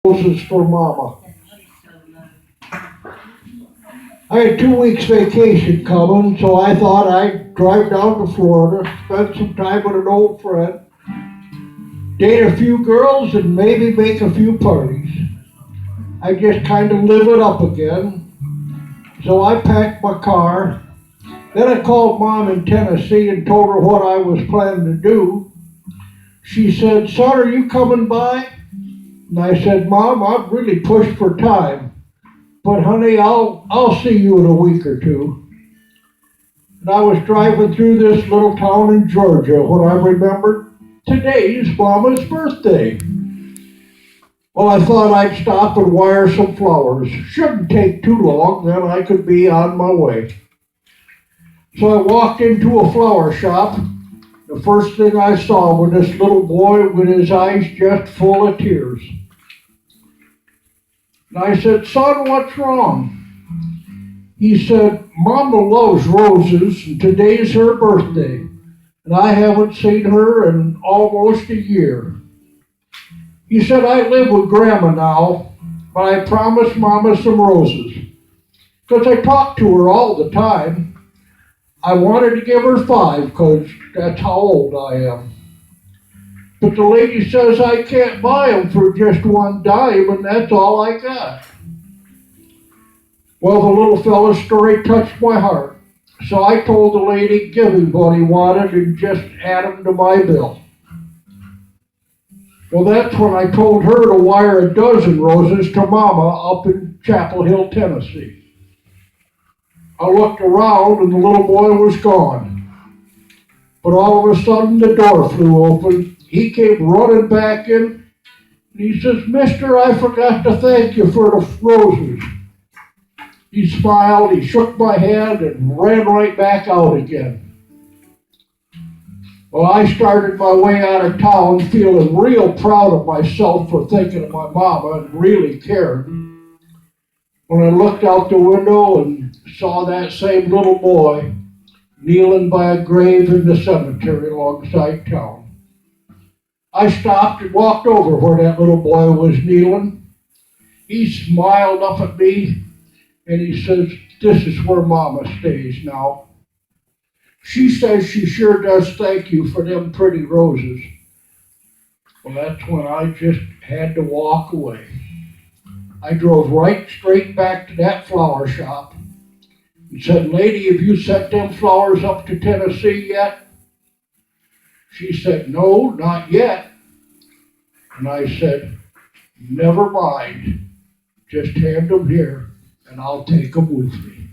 roses for Mama. I had 2 weeks vacation coming, so I thought I'd drive down to Florida, spend some time with an old friend, date a few girls, and maybe make a few parties. I just kind of live it up again. So I packed my car. Then I called Mom in Tennessee and told her what I was planning to do. She said, "Son, are you coming by?" And I said, "Mom, I'm really pushed for time. But honey, I'll see you in a week or two." And I was driving through this little town in Georgia when I remembered today's Mama's birthday. Well, I thought I'd stop and wire some flowers. Shouldn't take too long, then I could be on my way. So I walked into a flower shop. The first thing I saw was this little boy with his eyes just full of tears. And I said, "Son, what's wrong?" He said, "Mama loves roses, and today's her birthday, and I haven't seen her in almost a year." He said, "I live with Grandma now, but I promised Mama some roses, because I talk to her all the time. I wanted to give her 5, because that's how old I am. But the lady says I can't buy them for just $1, and that's all I got." Well, the little fella's story touched my heart. So I told the lady, give him what he wanted and just add him to my bill. Well, that's when I told her to wire a dozen roses to Mama up in Chapel Hill, Tennessee. I looked around and the little boy was gone. But all of a sudden the door flew open. He came running back in and he says, "Mister, I forgot to thank you for the roses." He smiled, he shook my hand and ran right back out again. Well, I started my way out of town feeling real proud of myself for thinking of my mama and really caring. When I looked out the window and saw that same little boy kneeling by a grave in the cemetery alongside town, I stopped and walked over where that little boy was kneeling. He smiled up at me and he says, "This is where Mama stays now. She says she sure does thank you for them pretty roses." Well, that's when I just had to walk away. I drove right straight back to that flower shop and said, "Lady, have you sent them flowers up to Tennessee yet?" She said, "No, not yet." And I said, "Never mind. Just hand them here and I'll take them with me."